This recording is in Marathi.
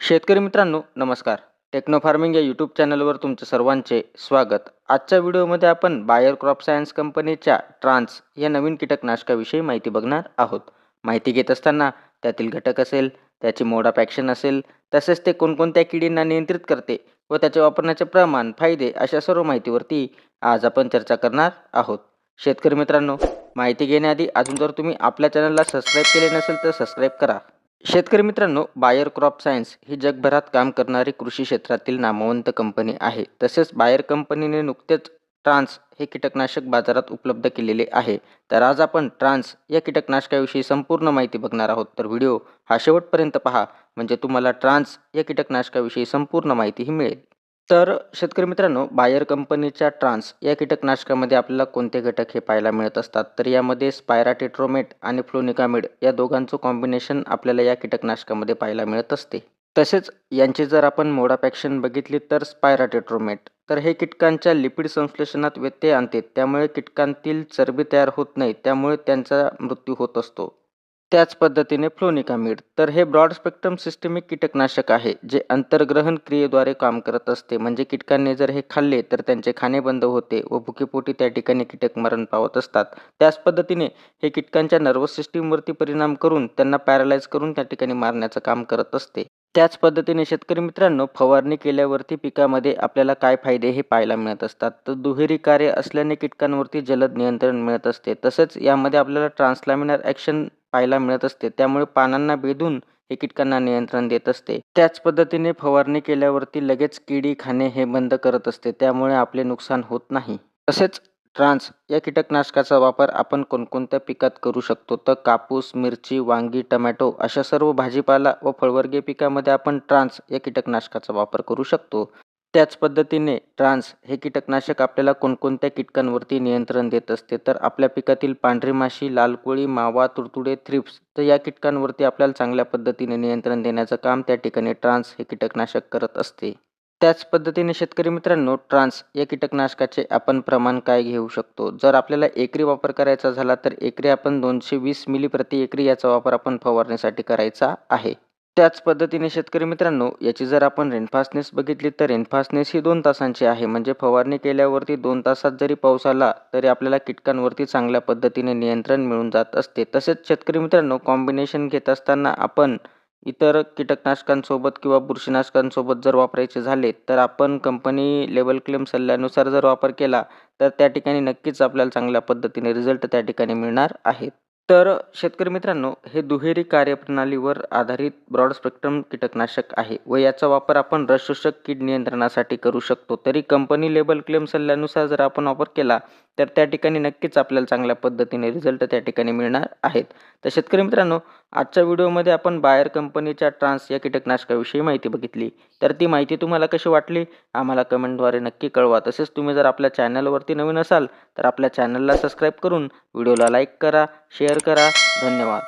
शेतकरी मित्रांनो नमस्कार. टेक्नो फार्मिंग या यूट्यूब चॅनलवर तुमचं सर्वांचे स्वागत. आजच्या व्हिडिओमध्ये आपण बायर क्रॉप सायन्स कंपनीच्या ट्रान्स या नवीन कीटकनाशकाविषयी माहिती बघणार आहोत. माहिती घेत असताना त्यातील घटक असेल, त्याची मोड ऑफ ॲक्शन असेल, तसेच ते कोणकोणत्या किडींना नियंत्रित करते व त्याचे वापरण्याचे प्रमाण, फायदे अशा सर्व माहितीवरती आज आपण चर्चा करणार आहोत. शेतकरी मित्रांनो, माहिती घेण्याआधी अजून जर तुम्ही आपल्या चॅनलला सबस्क्राईब केले नसेल तर सबस्क्राईब करा. शेतकरी मित्रांनो, बायर क्रॉप सायन्स ही जगभरात काम करणारी कृषी क्षेत्रातील नामवंत कंपनी आहे. तसेच बायर कंपनीने नुकतेच ट्रान्स हे कीटकनाशक बाजारात उपलब्ध केलेले आहे. तर आज आपण ट्रान्स या कीटकनाशकाविषयी संपूर्ण माहिती बघणार आहोत. तर व्हिडिओ हा शेवटपर्यंत पहा, म्हणजे तुम्हाला ट्रान्स या कीटकनाशकाविषयी संपूर्ण माहितीही मिळेल. तर शेतकरी मित्रांनो, बायर कंपनीच्या ट्रान्स या कीटकनाशकामध्ये आपल्याला कोणते घटक हे पाहायला मिळत असतात, तर यामध्ये स्पायराटेट्रोमेट आणि फ्लोनिकामिड या दोघांचं कॉम्बिनेशन आपल्याला या कीटकनाशकामध्ये पाहायला मिळत असते. तसेच यांची जर आपण मोड ऑफ ॲक्शन बघितली तर स्पायराटेट्रोमेट तर हे कीटकांच्या लिपिड संश्लेषणात व्यत्यय आणते, त्यामुळे कीटकांतील चरबी तयार होत नाही, त्यामुळे त्यांचा मृत्यू होत असतो. त्याच पद्धतीने फ्लोनिकामिड तर हे ब्रॉड स्पेक्ट्रम सिस्टेमिक कीटकनाशक आहे, जे अंतर्ग्रहण क्रियेद्वारे काम करत असते. म्हणजे कीटकांनी जर हे खाल्ले तर त्यांचे खाणे बंद होते व भुकेपोटी त्या ठिकाणी कीटक मरण पावत असतात. त्याच पद्धतीने हे कीटकांच्या नर्वस सिस्टीमवरती परिणाम करून त्यांना पॅरालाइज करून त्या ठिकाणी मारण्याचं काम करत असते. त्याच पद्धतीने शेतकरी मित्रांनो, फवारणी केल्यावरती पिकामध्ये आपल्याला काय फायदे हे पाहायला मिळत असतात. तर दुहेरी कार्य असल्याने कीटकांवरती जलद नियंत्रण मिळत असते. तसेच यामध्ये आपल्याला ट्रान्सलॅमिनर ॲक्शन पाहायला मिळत असते, त्यामुळे पानांना भेदून हे कीटकांना नियंत्रण देत असते. त्याच पद्धतीने फवारणी केल्यावरती लगेच किडी खाणे हे बंद करत असते, त्यामुळे आपले नुकसान होत नाही. तसेच ट्रान्स या कीटकनाशकाचा वापर आपण कोणकोणत्या पिकात करू शकतो, तर कापूस, मिरची, वांगी, टमॅटो अशा सर्व भाजीपाला व फळवर्गीय पिकामध्ये आपण ट्रान्स या कीटकनाशकाचा वापर करू शकतो. त्याच पद्धतीने ट्रान्स हे कीटकनाशक आपल्याला कोणकोणत्या कीटकांवरती नियंत्रण देत असते, तर आपल्या पिकातील पांढरी माशी, लाल कोळी, मावा, तुडतुडे, थ्रिप्स तर या कीटकांवरती आपल्याला चांगल्या पद्धतीने नियंत्रण देण्याचं काम त्या ठिकाणी ट्रान्स हे कीटकनाशक करत असते. त्याच पद्धतीने शेतकरी मित्रांनो, ट्रान्स या कीटकनाशकाचे आपण प्रमाण काय घेऊ शकतो, जर आपल्याला एकरी वापर करायचा झाला तर एकरी आपण 220 मिली प्रति एकरी याचा वापर आपण फवारण्यासाठी करायचा आहे. त्याच पद्धतीने शेतकरी मित्रांनो, याची जर आपण रेनफास्टनेस बघितली तर रेनफास्टनेस ही 2 तासांची आहे. म्हणजे फवारणी केल्यावरती 2 तासात जरी पाऊस आला तरी आपल्याला कीटकांवरती चांगल्या पद्धतीने नियंत्रण मिळून जात असते. तसेच शेतकरी मित्रांनो, कॉम्बिनेशन घेत असताना आपण इतर कीटकनाशकांसोबत किंवा बुरशीनाशकांसोबत जर वापरायचे झाले तर आपण कंपनी लेवल क्लेम सल्ल्यानुसार जर वापर केला तर त्या ठिकाणी नक्कीच आपल्याला चांगल्या पद्धतीने रिझल्ट त्या ठिकाणी मिळणार आहेत. तर शेतकरी मित्रांनो, हे दुहेरी कार्यप्रणालीवर आधारित ब्रॉड स्पेक्ट्रम कीटकनाशक आहे व याचा वापर आपण रस शोषक कीड नियंत्रणासाठी करू शकतो. तरी कंपनी लेबल क्लेम सल्ल्यानुसार जर आपण वापर केला तर त्या ठिकाणी नक्कीच आपल्याला चांगल्या पद्धतीने रिझल्ट त्या ठिकाणी मिळणार आहेत. तर शेतकरी मित्रांनो, आजच्या व्हिडिओमध्ये आपण बायर कंपनीच्या ट्रान्स या कीटकनाशकाविषयी माहिती बघितली. तर ती माहिती तुम्हाला कशी वाटली आम्हाला कमेंटद्वारे नक्की कळवा. तसेच तुम्ही जर आपल्या चॅनलवरती नवीन असाल तर आपल्या चॅनलला सबस्क्राईब करून व्हिडिओला लाईक करा, शेअर करा. धन्यवाद.